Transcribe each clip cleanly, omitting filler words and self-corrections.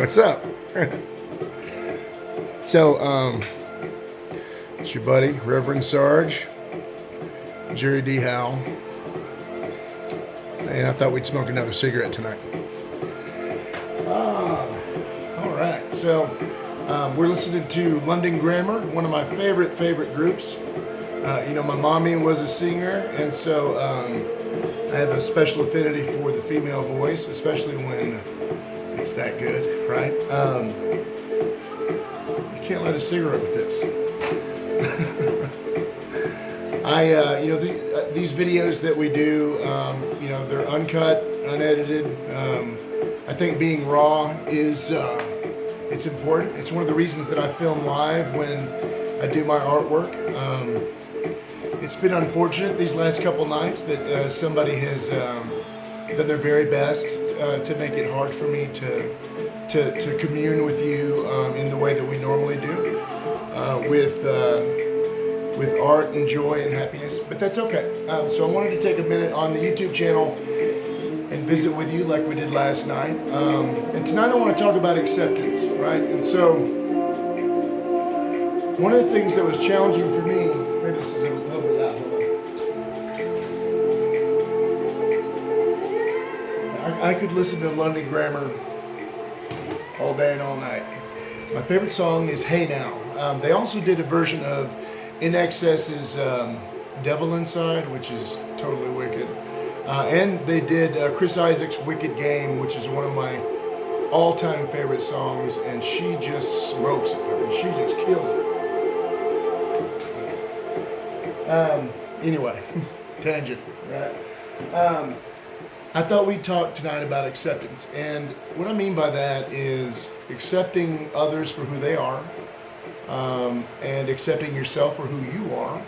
What's up? So, it's your buddy, Reverend Sarge, Jerry D. Howell, and I thought we'd smoke another cigarette tonight. All right. So, we're listening to London Grammar, one of my favorite groups. My mommy was a singer, and so I have a special affinity for the female voice, especially when it's that good, right? You can't light a cigarette with this. These videos that we do, they're uncut, unedited. I think being raw is it's important. It's one of the reasons that I film live when I do my artwork. It's been unfortunate these last couple nights that somebody has done their very best to make it hard for me to commune with you in the way that we normally do, with art and joy and happiness. But that's okay. So I wanted to take a minute on the YouTube channel and visit with you like we did last night. And tonight I want to talk about acceptance, right? And so one of the things that was challenging for me, maybe this is a little bit loud, hold on. I could listen to London Grammar all day and all night. My favorite song is Hey Now. They also did a version of INXS's Devil Inside, which is totally wicked. And they did Chris Isaak's Wicked Game, which is one of my all-time favorite songs, and she just smokes it. I mean, she just kills it. Anyway, tangent, right? I thought we'd talk tonight about acceptance, and what I mean by that is accepting others for who they are, and accepting yourself for who you are.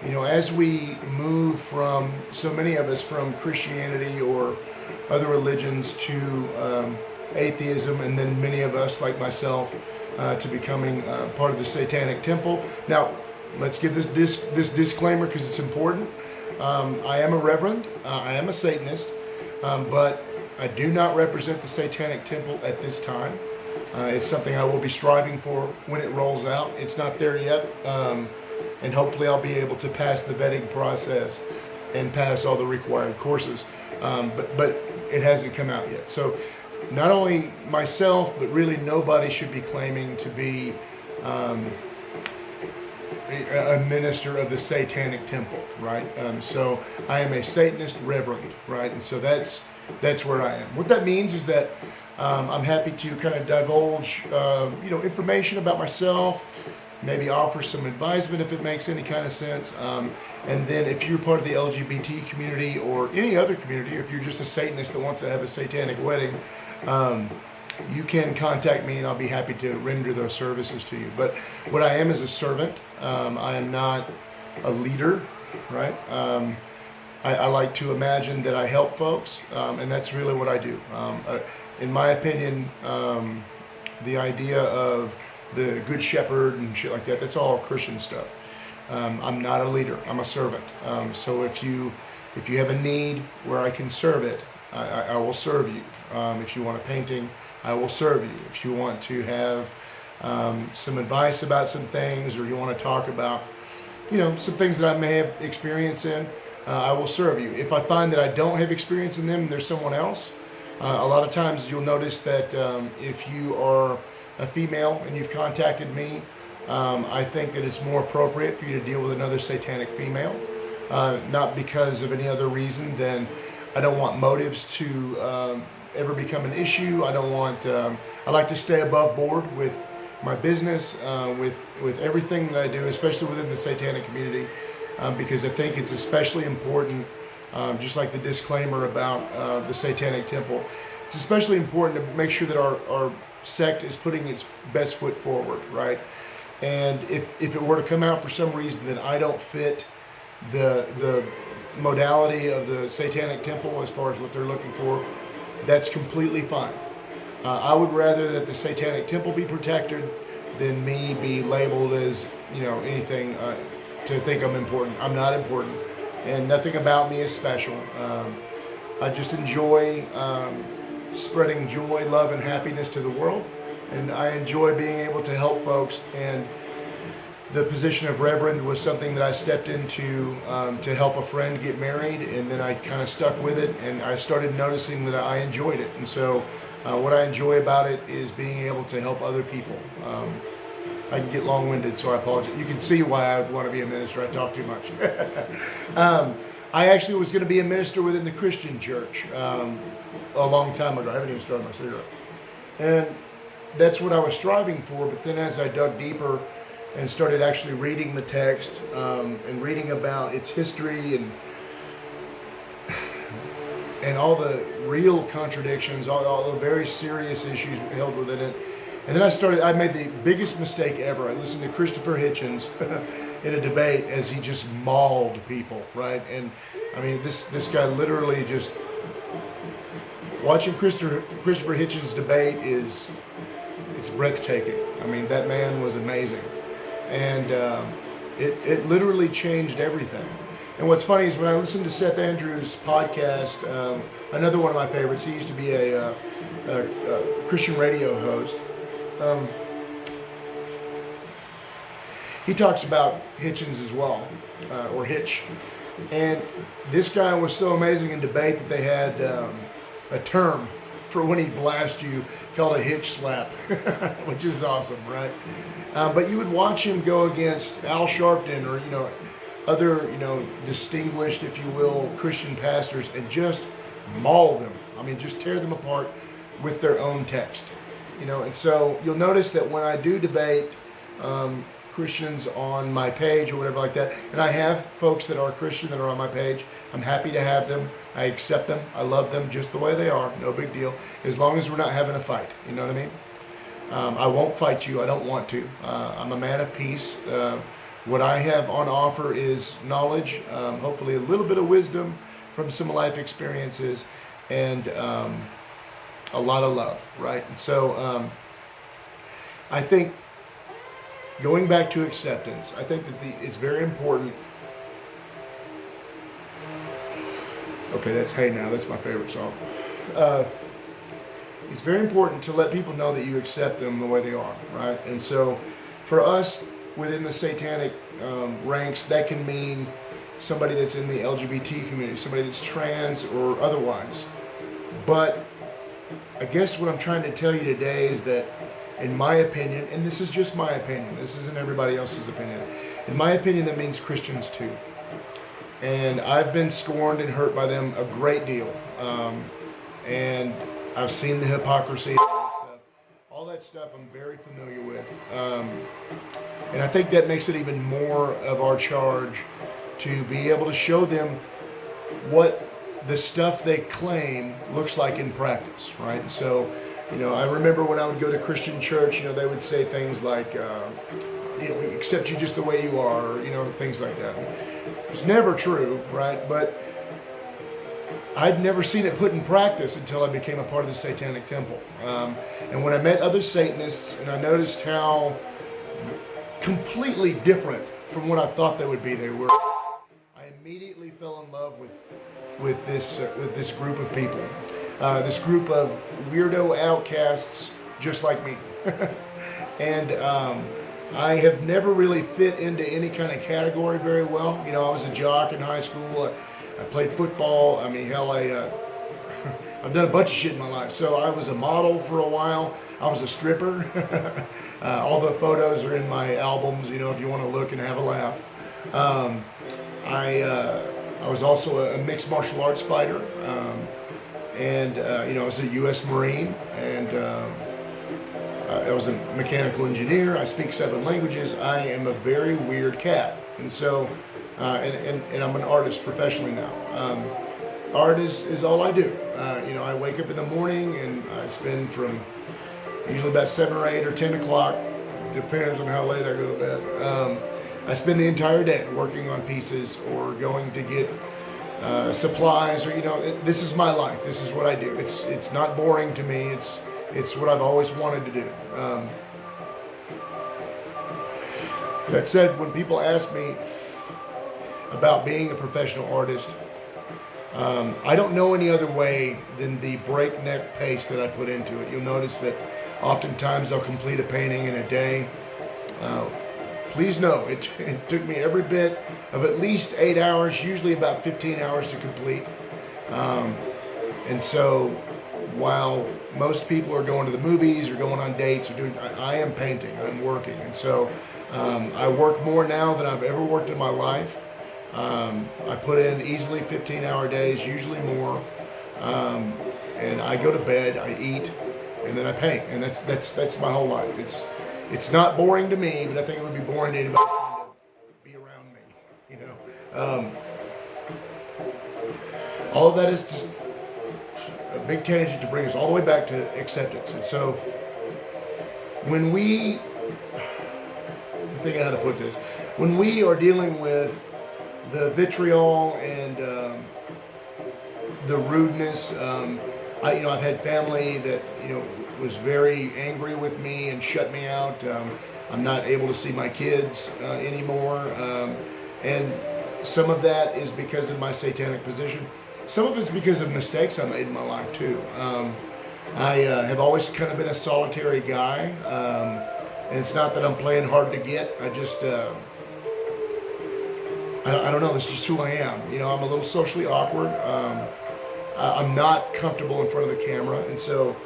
You know, as we move from, so many of us, from Christianity or other religions to atheism, and then many of us, like myself, to becoming part of the Satanic Temple. Now, let's give this disclaimer because it's important. I am a reverend, I am a Satanist, but I do not represent the Satanic Temple at this time. It's something I will be striving for when it rolls out. It's not there yet, and hopefully I'll be able to pass the vetting process and pass all the required courses, but it hasn't come out yet. So not only myself, but really nobody should be claiming to be a minister of the Satanic Temple, right? So I am a Satanist reverend, right? And so that's where I am. What that means is that I'm happy to kind of divulge, information about myself, maybe offer some advisement if it makes any kind of sense. And then if you're part of the LGBT community or any other community, or if you're just a Satanist that wants to have a satanic wedding, you can contact me and I'll be happy to render those services to you. But what I am is a servant. I am not a leader, right? I like to imagine that I help folks, and that's really what I do. In my opinion, the idea of the good shepherd and shit like that, that's all Christian stuff. I'm not a leader, I'm a servant. So if you have a need where I can serve it, I will serve you. If you want a painting, I will serve you. If you want to have some advice about some things, or you want to talk about, some things that I may have experience in, I will serve you. If I find that I don't have experience in them and there's someone else, a lot of times you'll notice that if you are a female and you've contacted me, I think that it's more appropriate for you to deal with another satanic female, not because of any other reason than I don't want motives to ever become an issue. I don't want, I like to stay above board with my business, with everything that I do, especially within the satanic community, because I think it's especially important, just like the disclaimer about the Satanic Temple, it's especially important to make sure that our sect is putting its best foot forward, right? And if it were to come out for some reason that I don't fit the modality of the Satanic Temple as far as what they're looking for, that's completely fine. I would rather that the Satanic Temple be protected than me be labeled as, anything to think I'm important. I'm not important, and nothing about me is special. I just enjoy spreading joy, love, and happiness to the world. And I enjoy being able to help folks. And the position of reverend was something that I stepped into to help a friend get married, and then I kind of stuck with it, and I started noticing that I enjoyed it. And so what I enjoy about it is being able to help other people. I can get long-winded, so I apologize. You can see why I would want to be a minister. I talk too much. I actually was going to be a minister within the Christian church a long time ago. I haven't even started my cigarette. And that's what I was striving for, but then as I dug deeper and started actually reading the text and reading about its history and all the real contradictions, all the very serious issues held within it. And then I made the biggest mistake ever. I listened to Christopher Hitchens in a debate as he just mauled people, right? And I mean, this guy literally just, watching Christopher Hitchens debate it's breathtaking. I mean, that man was amazing. And it literally changed everything. And what's funny is when I listened to Seth Andrews' podcast, another one of my favorites, he used to be a Christian radio host. He talks about Hitchens as well, or Hitch. And this guy was so amazing in debate that they had a term for when he blasts you called a hitch slap, which is awesome, right? But you would watch him go against Al Sharpton or, other, distinguished, if you will, Christian pastors and just maul them. I mean, just tear them apart with their own text, And so you'll notice that when I do debate Christians on my page or whatever like that, and I have folks that are Christian that are on my page, I'm happy to have them. I accept them. I love them just the way they are. No big deal. As long as we're not having a fight. You know what I mean? I won't fight you. I don't want to. I'm a man of peace. What I have on offer is knowledge, hopefully a little bit of wisdom from some life experiences, and a lot of love, right? And so I think going back to acceptance, I think that it's very important. Okay, that's Hey Now. That's my favorite song. It's very important to let people know that you accept them the way they are, right? And so for us, within the satanic ranks, that can mean somebody that's in the LGBT community, somebody that's trans or otherwise. But I guess what I'm trying to tell you today is that, in my opinion, and this is just my opinion, this isn't everybody else's opinion, in my opinion, that means Christians too. And I've been scorned and hurt by them a great deal. And I've seen the hypocrisy, all that stuff I'm very familiar with. And I think that makes it even more of our charge to be able to show them what the stuff they claim looks like in practice, right? And so, I remember when I would go to Christian church, they would say things like, we accept you just the way you are, or, things like that. It's never true, right? But I'd never seen it put in practice until I became a part of the Satanic Temple. And when I met other Satanists and I noticed how completely different from what I thought they would be they were, I immediately fell in love with this group of people. This group of weirdo outcasts just like me. And I have never really fit into any kind of category very well. I was a jock in high school. I played football. I mean, hell, I've done a bunch of shit in my life. So I was a model for a while. I was a stripper. All the photos are in my albums, if you want to look and have a laugh. I was also a mixed martial arts fighter. And I was a U.S. Marine, and I was a mechanical engineer. I speak 7 languages. I am a very weird cat. And so, and I'm an artist professionally now. Art is all I do. I wake up in the morning and I spend from usually about 7 or 8 or 10 o'clock, depends on how late I go to bed. I spend the entire day working on pieces or going to get supplies, or this is my life. This is what I do. It's not boring to me. It's what I've always wanted to do. That said, when people ask me about being a professional artist, I don't know any other way than the breakneck pace that I put into it. You'll notice that oftentimes I'll complete a painting in a day. Please know, it took me every bit of at least 8 hours, usually about 15 hours to complete. And so while most people are going to the movies or going on dates or doing, I am painting, I'm working. And so I work more now than I've ever worked in my life. I put in easily 15-hour days, usually more. And I go to bed, I eat, and then I paint. And that's my whole life. It's not boring to me, but I think it would be boring to anybody trying to be around me, you know. All of that is just a big tangent to bring us all the way back to acceptance. And so when we, I'm thinking how to put this, when we are dealing with the vitriol and the rudeness, I've had family that, was very angry with me and shut me out. I'm not able to see my kids anymore. And some of that is because of my satanic position. Some of it's because of mistakes I made in my life too. I have always kind of been a solitary guy. And it's not that I'm playing hard to get. I just, I don't know, this is just who I am. I'm a little socially awkward. I'm not comfortable in front of the camera. And so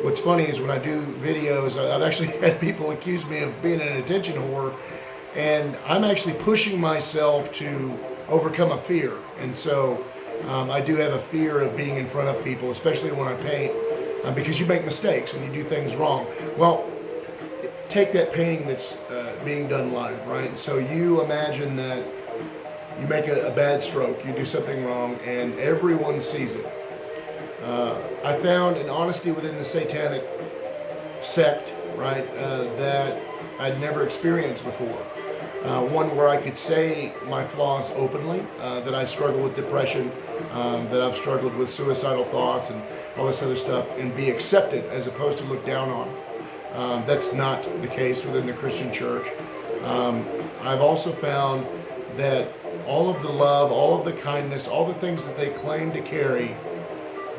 what's funny is when I do videos, I've actually had people accuse me of being an attention whore. And I'm actually pushing myself to overcome a fear. And so I do have a fear of being in front of people, especially when I paint, because you make mistakes and you do things wrong. Well, take that painting that's being done live, right? And so you imagine that you make a bad stroke, you do something wrong, and everyone sees it. I found an honesty within the satanic sect, right, that I'd never experienced before. One where I could say my flaws openly, that I struggle with depression, that I've struggled with suicidal thoughts and all this other stuff, and be accepted as opposed to looked down on. That's not the case within the Christian church. I've also found that all of the love, all of the kindness, all the things that they claim to carry,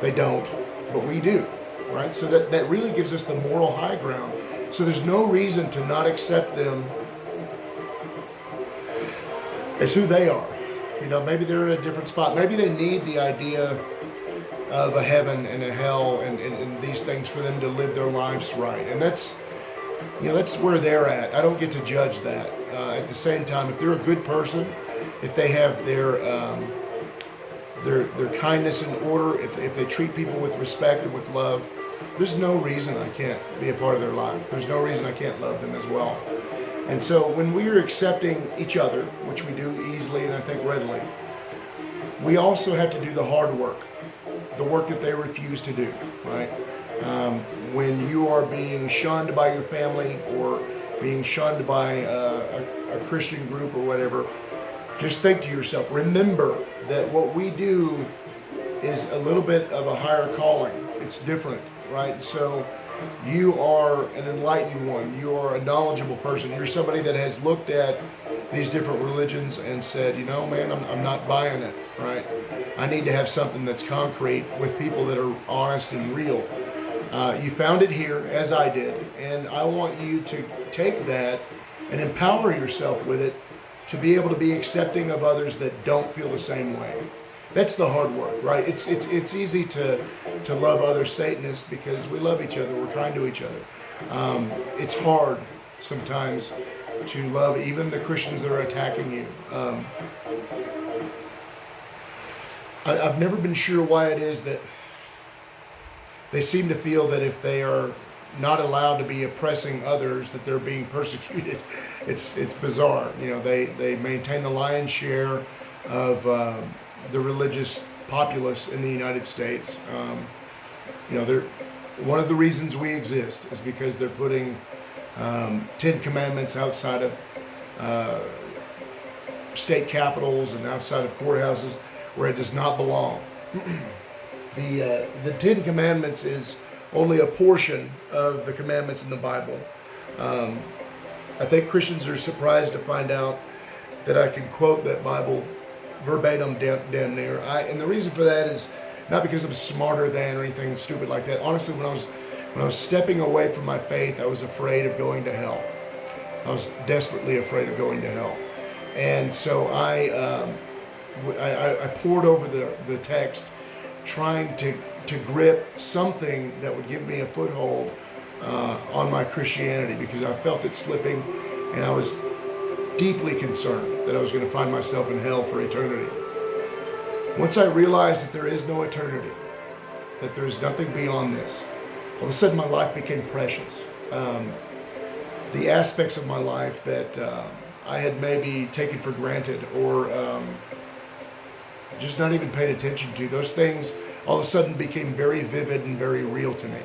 they don't, but we do, right? So that really gives us the moral high ground. So there's no reason to not accept them as who they are. Maybe they're in a different spot. Maybe they need the idea of a heaven and a hell and these things for them to live their lives right. And that's where they're at. I don't get to judge that. At the same time, if they're a good person, if they have their kindness in order, if they treat people with respect and with love, there's no reason I can't be a part of their life. There's no reason I can't love them as well. And so when we are accepting each other, which we do easily and I think readily, we also have to do the hard work, the work that they refuse to do, right? When you are being shunned by your family or being shunned by a Christian group or whatever, just think to yourself, remember that what we do is a little bit of a higher calling. It's different, right? So you are an enlightened one. You are a knowledgeable person. You're somebody that has looked at these different religions and said, man, I'm not buying it, right? I need to have something that's concrete with people that are honest and real. You found it here, as I did, and I want you to take that and empower yourself with it to be able to be accepting of others that don't feel the same way. That's the hard work, right? It's easy to love other Satanists because we love each other, we're kind to each other. It's hard sometimes to love even the Christians that are attacking you. I've never been sure why it is that they seem to feel that if they are not allowed to be oppressing others, that they're being persecuted. It's bizarre. They maintain the lion's share of the religious populace in the United States. They're one of the reasons we exist is because they're putting 10 Commandments outside of state capitals and outside of courthouses where it does not belong. The 10 Commandments is only a portion of the commandments in the Bible. I think Christians are surprised to find out that I can quote that Bible verbatim, damn near. And the reason for that is not because I'm smarter than or anything stupid like that. Honestly, when I was stepping away from my faith, I was afraid of going to hell. I was desperately afraid of going to hell, and so I poured over the text, trying to grip something that would give me a foothold on my Christianity, because I felt it slipping, and I was deeply concerned that I was going to find myself in hell for eternity. Once I realized that there is no eternity, that there is nothing beyond this, all of a sudden my life became precious. The aspects of my life that I had maybe taken for granted or just not even paid attention to, those things all of a sudden became very vivid and very real to me.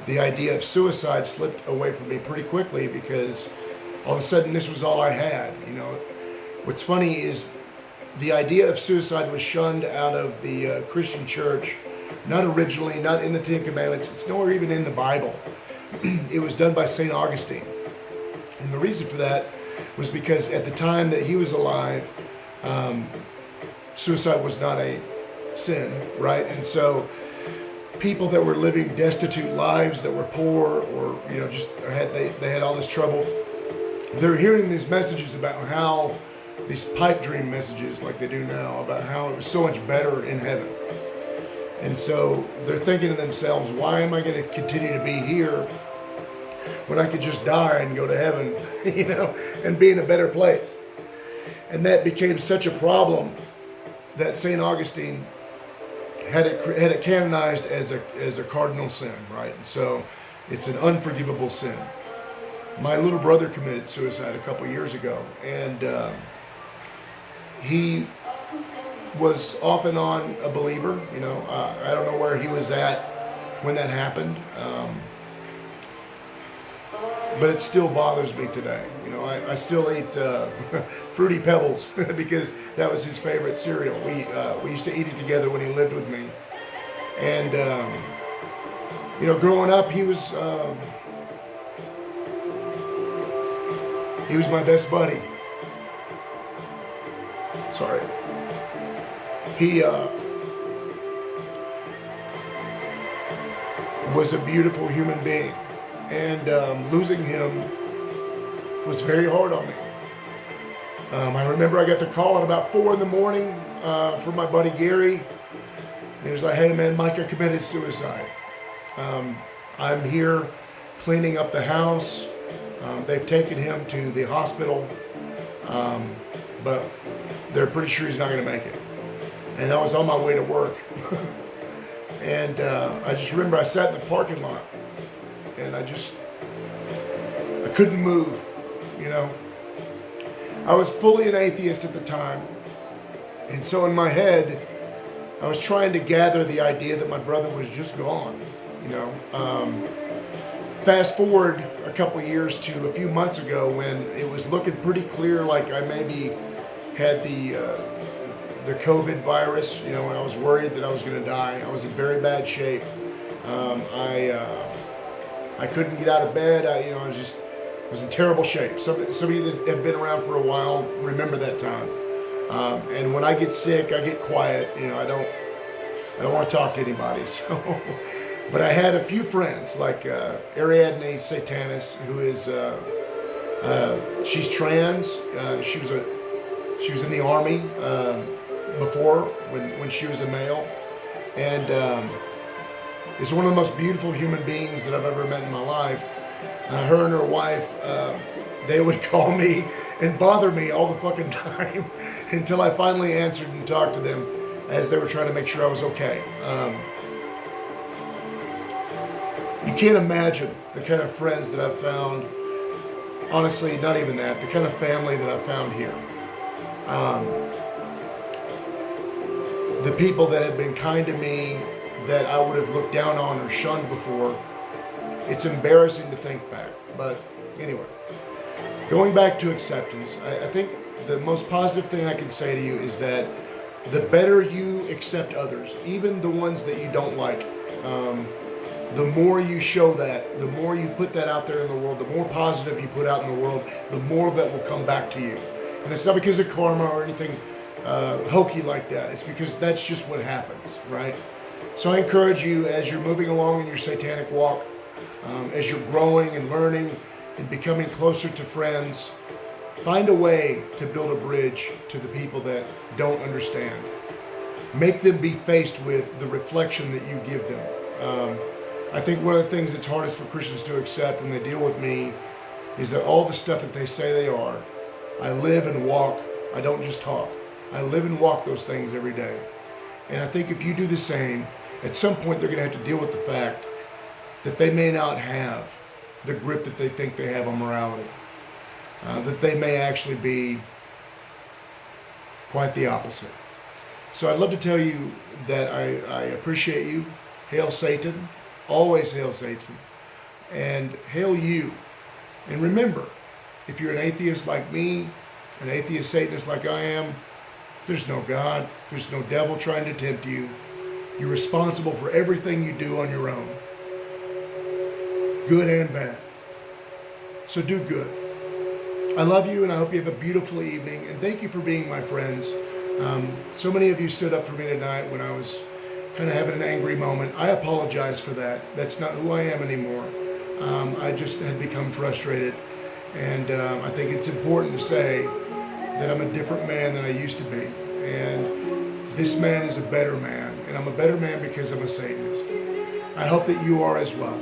The idea of suicide slipped away from me pretty quickly, because all of a sudden this was all I had. You know, what's funny is the idea of suicide was shunned out of the Christian church, not originally, not in the Ten Commandments. It's nowhere even in the Bible. It was done by St. Augustine. And the reason for that was because at the time that he was alive, suicide was not a sin, right? And so people that were living destitute lives, that were poor, or just they had all this trouble, they're hearing these messages about how, these pipe dream messages like they do now, about how it was so much better in heaven. And so they're thinking to themselves, why am I going to continue to be here when I could just die and go to heaven, and be in a better place? And that became such a problem that St. Augustine had it canonized as a cardinal sin, right? And so it's an unforgivable sin. My little brother committed suicide a couple years ago, and he was off and on a believer. I don't know where he was at when that happened, but it still bothers me today. I still eat Fruity Pebbles because that was his favorite cereal. We used to eat it together when he lived with me, and growing up, he was my best buddy. Sorry. He was a beautiful human being, and losing him was very hard on me. I remember I got the call at about 4 a.m. From my buddy Gary. He was like, "Hey man, Micah committed suicide. I'm here cleaning up the house. They've taken him to the hospital, but they're pretty sure he's not going to make it." And I was on my way to work. And I just remember I sat in the parking lot, and I couldn't move, I was fully an atheist at the time. And so in my head, I was trying to gather the idea that my brother was just gone, Fast forward a couple years to a few months ago, when it was looking pretty clear like I maybe had the COVID virus, when I was worried that I was going to die. I was in very bad shape. I couldn't get out of bed. I was in terrible shape. Some of you that have been around for a while remember that time. And when I get sick, I get quiet. I don't want to talk to anybody. So, but I had a few friends like Ariadne Satanis, who is she's trans. She was in the army before when she was a male, and is one of the most beautiful human beings that I've ever met in my life. Her and her wife, they would call me and bother me all the fucking time until I finally answered and talked to them as they were trying to make sure I was okay. You can't imagine the kind of friends that I've found. Honestly, not even that. The kind of family that I've found here. The people that have been kind to me that I would have looked down on or shunned before. It's embarrassing to think back. But anyway, going back to acceptance, I think the most positive thing I can say to you is that the better you accept others, even the ones that you don't like, the more you show that, the more you put that out there in the world, the more positive you put out in the world, the more that will come back to you. And it's not because of karma or anything hokey like that. It's because that's just what happens, right? So I encourage you as you're moving along in your satanic walk, as you're growing and learning and becoming closer to friends, find a way to build a bridge to the people that don't understand. Make them be faced with the reflection that you give them. I think one of the things that's hardest for Christians to accept when they deal with me is that all the stuff that they say they are, I live and walk. I don't just talk. I live and walk those things every day. And I think if you do the same, at some point they're going to have to deal with the fact that they may not have the grip that they think they have on morality. That they may actually be quite the opposite. So I'd love to tell you that I appreciate you. Hail Satan. Always hail Satan. And hail you. And remember, if you're an atheist like me, an atheist Satanist like I am, there's no God. There's no devil trying to tempt you. You're responsible for everything you do on your own. Good and bad. So do good. I love you, and I hope you have a beautiful evening. And thank you for being my friends. So many of you stood up for me tonight when I was kind of having an angry moment. I apologize for that. That's not who I am anymore. I just had become frustrated. And I think it's important to say that I'm a different man than I used to be. And this man is a better man. And I'm a better man because I'm a Satanist. I hope that you are as well.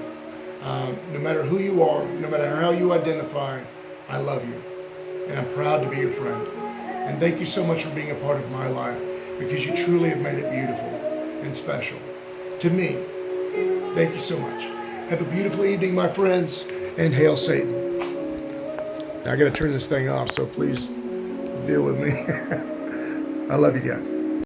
No matter who you are, no matter how you identify, I love you. And I'm proud to be your friend. And thank you so much for being a part of my life, because you truly have made it beautiful and special. To me, thank you so much. Have a beautiful evening, my friends, and hail Satan. Now I got to turn this thing off, so please deal with me. I love you guys.